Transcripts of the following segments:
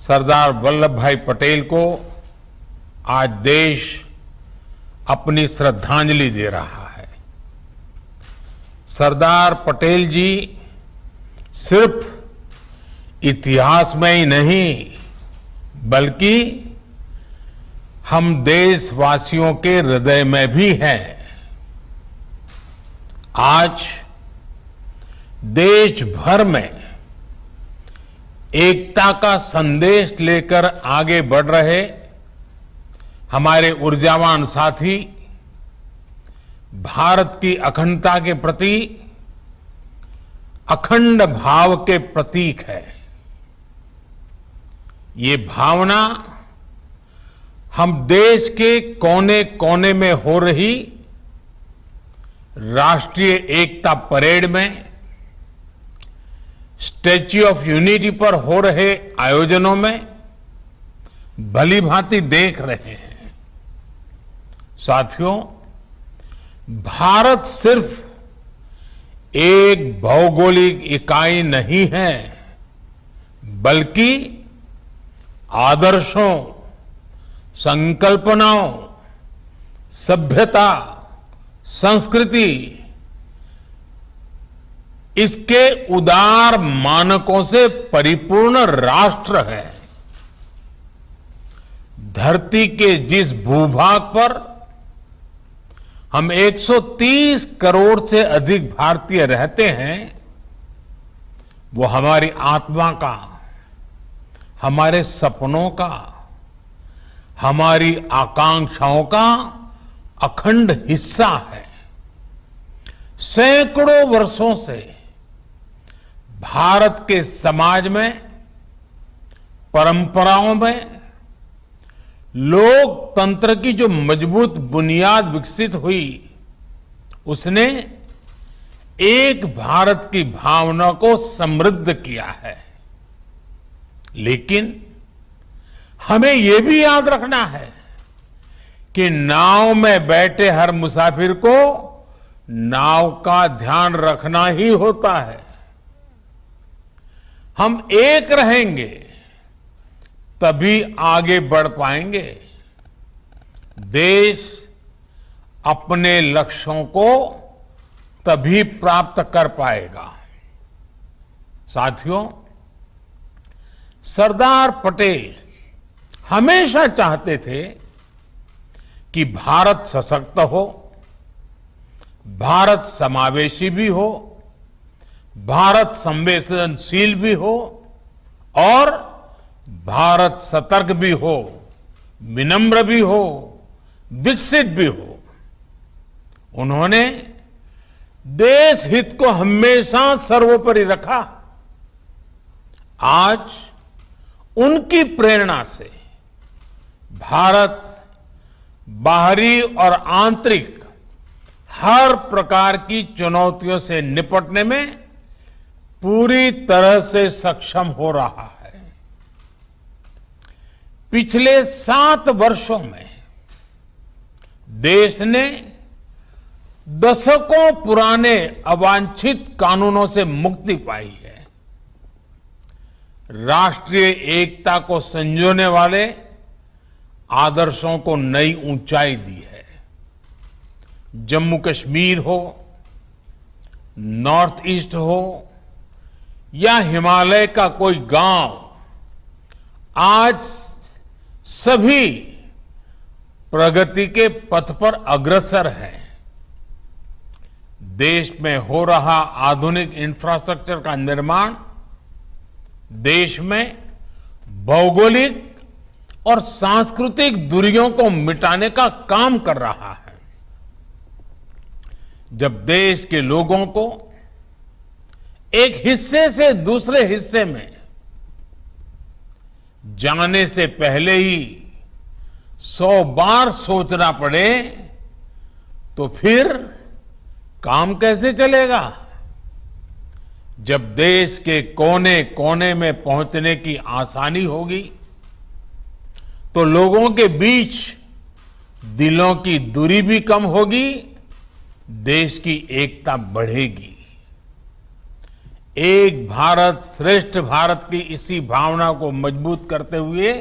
सरदार वल्लभ भाई पटेल को आज देश अपनी श्रद्धांजलि दे रहा है। सरदार पटेल जी सिर्फ इतिहास में ही नहीं बल्कि हम देशवासियों के हृदय में भी हैं। आज देश भर में एकता का संदेश लेकर आगे बढ़ रहे हमारे ऊर्जावान साथी भारत की अखंडता के प्रति अखंड भाव के प्रतीक है। ये भावना हम देश के कोने कोने में हो रही राष्ट्रीय एकता परेड में, स्टैच्यू ऑफ यूनिटी पर हो रहे आयोजनों में भली भांति देख रहे हैं। साथियों, भारत सिर्फ एक भौगोलिक इकाई नहीं है बल्कि आदर्शों, संकल्पनाओं, सभ्यता, संस्कृति, इसके उदार मानकों से परिपूर्ण राष्ट्र है। धरती के जिस भूभाग पर हम 130 करोड़ से अधिक भारतीय रहते हैं, वो हमारी आत्मा का, हमारे सपनों का, हमारी आकांक्षाओं का अखंड हिस्सा है। सैकड़ों वर्षों से भारत के समाज में, परंपराओं में लोकतंत्र की जो मजबूत बुनियाद विकसित हुई, उसने एक भारत की भावना को समृद्ध किया है। लेकिन हमें यह भी याद रखना है कि नाव में बैठे हर मुसाफिर को नाव का ध्यान रखना ही होता है। हम एक रहेंगे तभी आगे बढ़ पाएंगे। देश अपने लक्ष्यों को तभी प्राप्त कर पाएगा। साथियों, सरदार पटेल हमेशा चाहते थे कि भारत सशक्त हो, भारत समावेशी भी हो, भारत संवेदनशील भी हो और भारत सतर्क भी हो, विनम्र भी हो, विकसित भी हो। उन्होंने देश हित को हमेशा सर्वोपरि रखा। आज उनकी प्रेरणा से भारत बाहरी और आंतरिक हर प्रकार की चुनौतियों से निपटने में पूरी तरह से सक्षम हो रहा है। पिछले 7 वर्षों में देश ने दशकों पुराने अवांछित कानूनों से मुक्ति पाई है। राष्ट्रीय एकता को संजोने वाले आदर्शों को नई ऊंचाई दी है। जम्मू कश्मीर हो, नॉर्थ ईस्ट हो या हिमालय का कोई गांव, आज सभी प्रगति के पथ पर अग्रसर है। देश में हो रहा आधुनिक इंफ्रास्ट्रक्चर का निर्माण देश में भौगोलिक और सांस्कृतिक दूरियों को मिटाने का काम कर रहा है। जब देश के लोगों को एक हिस्से से दूसरे हिस्से में जाने से पहले ही 100 बार सोचना पड़े तो फिर काम कैसे चलेगा। जब देश के कोने कोने में पहुंचने की आसानी होगी तो लोगों के बीच दिलों की दूरी भी कम होगी, देश की एकता बढ़ेगी। एक भारत श्रेष्ठ भारत की इसी भावना को मजबूत करते हुए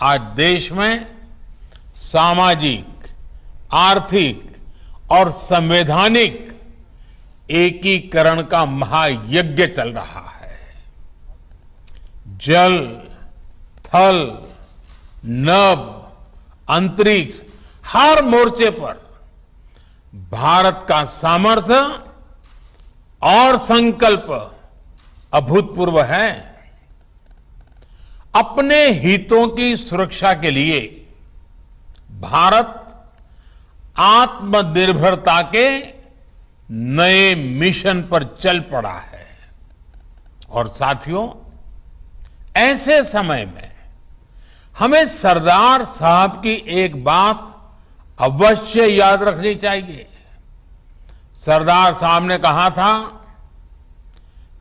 आज देश में सामाजिक, आर्थिक और संवैधानिक एकीकरण का महायज्ञ चल रहा है। जल, थल, नभ, अंतरिक्ष, हर मोर्चे पर भारत का सामर्थ्य और संकल्प अभूतपूर्व है। अपने हितों की सुरक्षा के लिए भारत आत्मनिर्भरता के नए मिशन पर चल पड़ा है। और साथियों, ऐसे समय में हमें सरदार साहब की एक बात अवश्य याद रखनी चाहिए। सरदार साहब ने कहा था,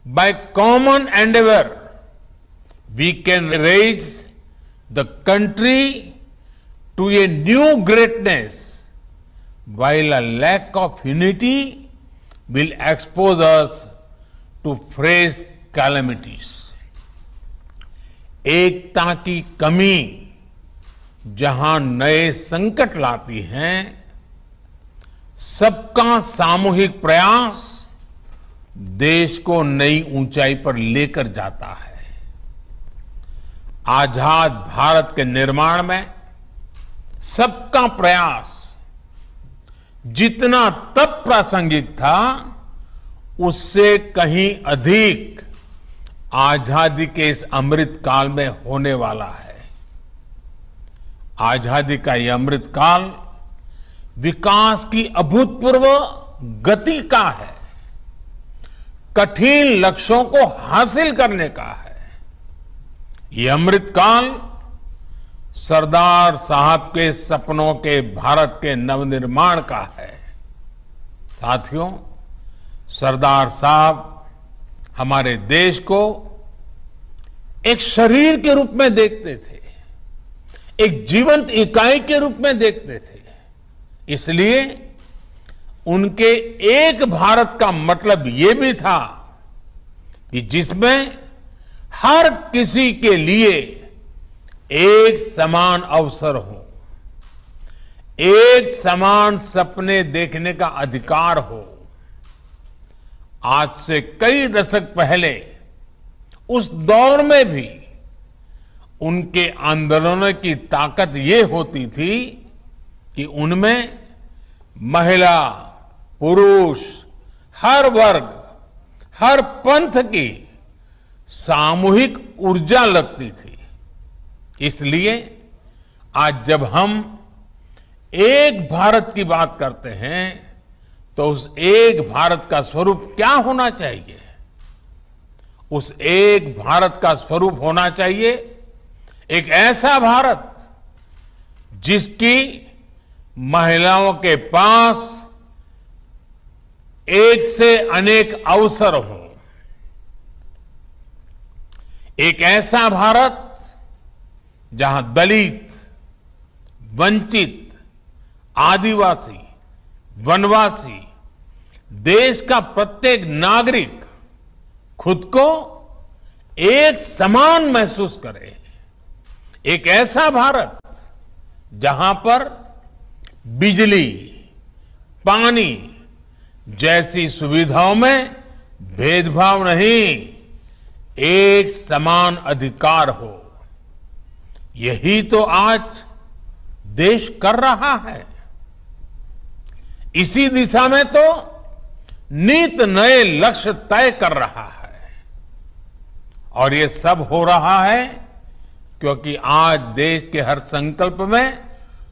by common endeavour we can raise the country to a new greatness, while a lack of unity will expose us to fresh calamities. एकता की कमी जहां नए संकट लाती है, सबका सामूहिक प्रयास देश को नई ऊंचाई पर लेकर जाता है। आजाद भारत के निर्माण में सबका प्रयास जितना तब प्रासंगिक था, उससे कहीं अधिक आजादी के इस अमृत काल में होने वाला है। आजादी का यह अमृत काल विकास की अभूतपूर्व गति का है, कठिन लक्ष्यों को हासिल करने का है। यह अमृत काल सरदार साहब के सपनों के भारत के नवनिर्माण का है। साथियों, सरदार साहब हमारे देश को एक शरीर के रूप में देखते थे, एक जीवंत इकाई के रूप में देखते थे। इसलिए उनके एक भारत का मतलब ये भी था कि जिसमें हर किसी के लिए एक समान अवसर हो, एक समान सपने देखने का अधिकार हो। आज से कई दशक पहले उस दौर में भी उनके आंदोलनों की ताकत ये होती थी कि उनमें महिला, पुरुष, हर वर्ग, हर पंथ की सामूहिक ऊर्जा लगती थी। इसलिए आज जब हम एक भारत की बात करते हैं, तो उस एक भारत का स्वरूप क्या होना चाहिए? उस एक भारत का स्वरूप होना चाहिए एक ऐसा भारत जिसकी महिलाओं के पास एक से अनेक अवसर हों। एक ऐसा भारत जहां दलित, वंचित, आदिवासी, वनवासी, देश का प्रत्येक नागरिक खुद को एक समान महसूस करे। एक ऐसा भारत जहां पर बिजली, पानी जैसी सुविधाओं में भेदभाव नहीं, एक समान अधिकार हो। यही तो आज देश कर रहा है। इसी दिशा में तो नित नए लक्ष्य तय कर रहा है। और ये सब हो रहा है क्योंकि आज देश के हर संकल्प में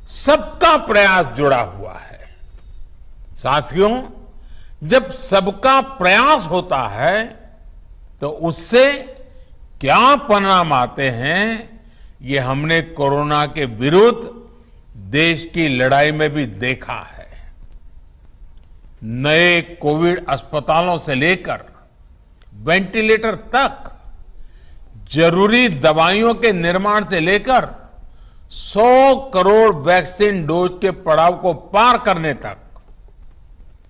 सबका प्रयास जुड़ा हुआ है। साथियों, जब सबका प्रयास होता है तो उससे क्या परिणाम आते हैं, ये हमने कोरोना के विरुद्ध देश की लड़ाई में भी देखा है। नए कोविड अस्पतालों से लेकर वेंटिलेटर तक, जरूरी दवाइयों के निर्माण से लेकर 100 करोड़ वैक्सीन डोज के पड़ाव को पार करने तक,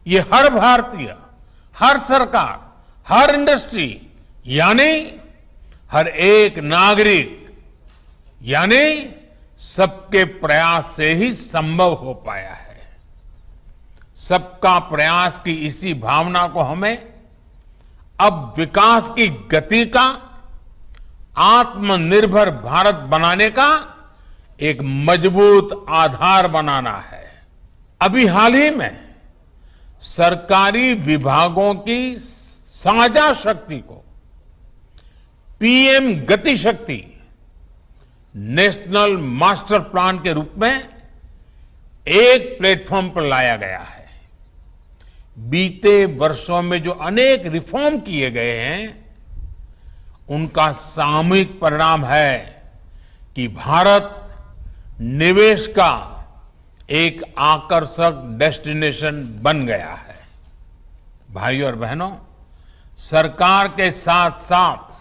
ये हर भारतीय, हर सरकार, हर इंडस्ट्री यानी हर एक नागरिक यानी सबके प्रयास से ही संभव हो पाया है। सबका प्रयास की इसी भावना को हमें अब विकास की गति का, आत्मनिर्भर भारत बनाने का एक मजबूत आधार बनाना है। अभी हाल ही में सरकारी विभागों की साझा शक्ति को पीएम गति शक्ति नेशनल मास्टर प्लान के रूप में एक प्लेटफॉर्म पर लाया गया है। बीते वर्षों में जो अनेक रिफॉर्म किए गए हैं, उनका सामूहिक परिणाम है कि भारत निवेश का एक आकर्षक डेस्टिनेशन बन गया है। भाइयों और बहनों, सरकार के साथ साथ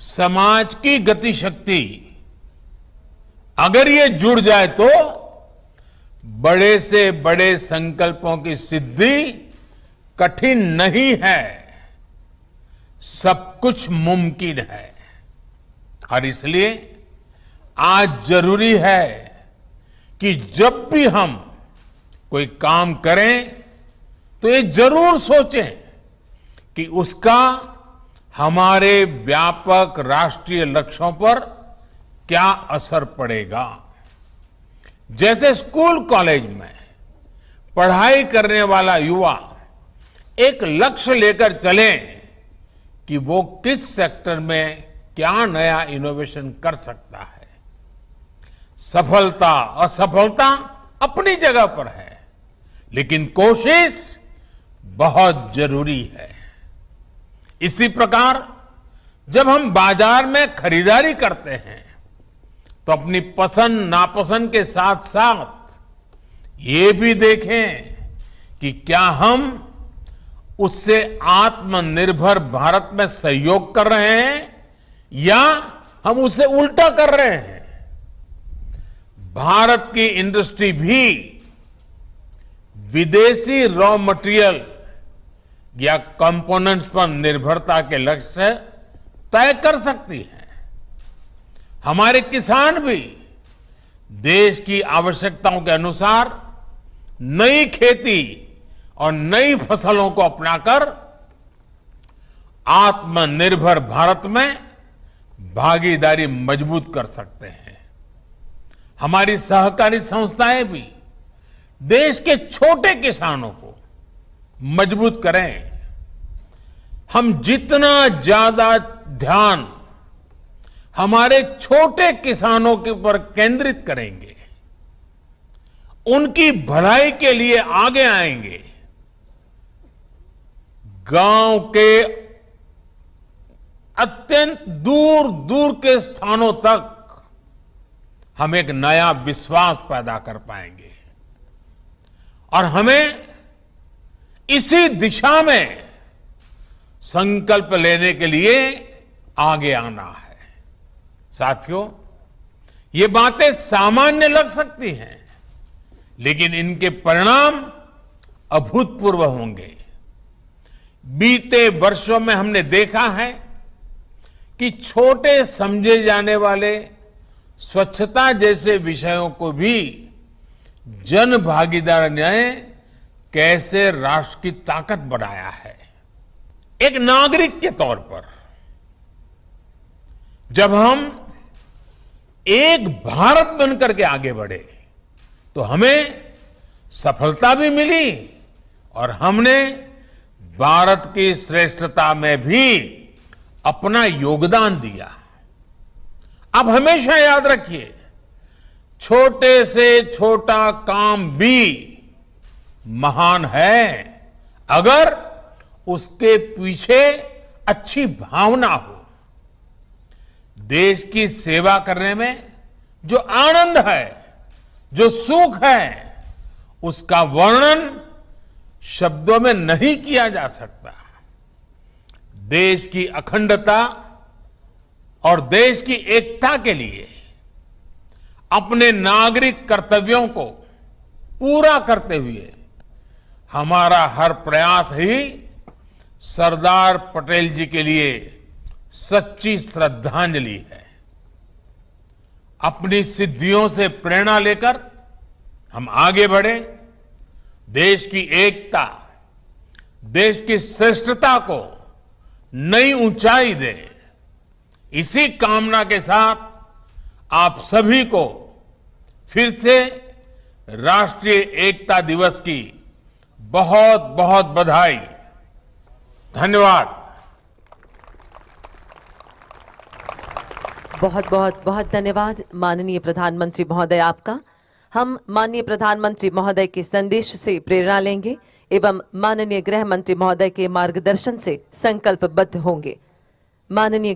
समाज की गति शक्ति अगर ये जुड़ जाए तो बड़े से बड़े संकल्पों की सिद्धि कठिन नहीं है, सब कुछ मुमकिन है। और इसलिए आज जरूरी है कि जब भी हम कोई काम करें तो ये जरूर सोचें कि उसका हमारे व्यापक राष्ट्रीय लक्ष्यों पर क्या असर पड़ेगा। जैसे स्कूल कॉलेज में पढ़ाई करने वाला युवा एक लक्ष्य लेकर चले कि वो किस सेक्टर में क्या नया इनोवेशन कर सकता है। सफलता असफलता अपनी जगह पर है, लेकिन कोशिश बहुत जरूरी है। इसी प्रकार जब हम बाजार में खरीदारी करते हैं तो अपनी पसंद नापसंद के साथ साथ ये भी देखें कि क्या हम उससे आत्मनिर्भर भारत में सहयोग कर रहे हैं या हम उससे उल्टा कर रहे हैं। भारत की इंडस्ट्री भी विदेशी रॉ मटेरियल या कंपोनेंट्स पर निर्भरता के लक्ष्य तय कर सकती है। हमारे किसान भी देश की आवश्यकताओं के अनुसार नई खेती और नई फसलों को अपनाकर आत्मनिर्भर भारत में भागीदारी मजबूत कर सकते हैं। हमारी सहकारी संस्थाएं भी देश के छोटे किसानों को मजबूत करें। हम जितना ज्यादा ध्यान हमारे छोटे किसानों के ऊपर केंद्रित करेंगे, उनकी भलाई के लिए आगे आएंगे, गांव के अत्यंत दूर दूर के स्थानों तक हम एक नया विश्वास पैदा कर पाएंगे। और हमें इसी दिशा में संकल्प लेने के लिए आगे आना है। साथियों, ये बातें सामान्य लग सकती हैं, लेकिन इनके परिणाम अभूतपूर्व होंगे। बीते वर्षों में हमने देखा है कि छोटे समझे जाने वाले स्वच्छता जैसे विषयों को भी जन भागीदारी ने कैसे राष्ट्र की ताकत बनाया है। एक नागरिक के तौर पर जब हम एक भारत बनकर के आगे बढ़े तो हमें सफलता भी मिली और हमने भारत की श्रेष्ठता में भी अपना योगदान दिया। अब हमेशा याद रखिए, छोटे से छोटा काम भी महान है अगर उसके पीछे अच्छी भावना हो। देश की सेवा करने में जो आनंद है, जो सुख है, उसका वर्णन शब्दों में नहीं किया जा सकता। देश की अखंडता और देश की एकता के लिए अपने नागरिक कर्तव्यों को पूरा करते हुए हमारा हर प्रयास ही सरदार पटेल जी के लिए सच्ची श्रद्धांजलि है। अपनी सिद्धियों से प्रेरणा लेकर हम आगे बढ़े, देश की एकता, देश की श्रेष्ठता को नई ऊंचाई दे। इसी कामना के साथ आप सभी को फिर से राष्ट्रीय एकता दिवस की बहुत बहुत बधाई। धन्यवाद। बहुत बहुत बहुत धन्यवाद माननीय प्रधानमंत्री महोदय आपका। हम माननीय प्रधानमंत्री महोदय के संदेश से प्रेरणा लेंगे एवं माननीय गृह मंत्री महोदय के मार्गदर्शन से संकल्पबद्ध होंगे। माननीय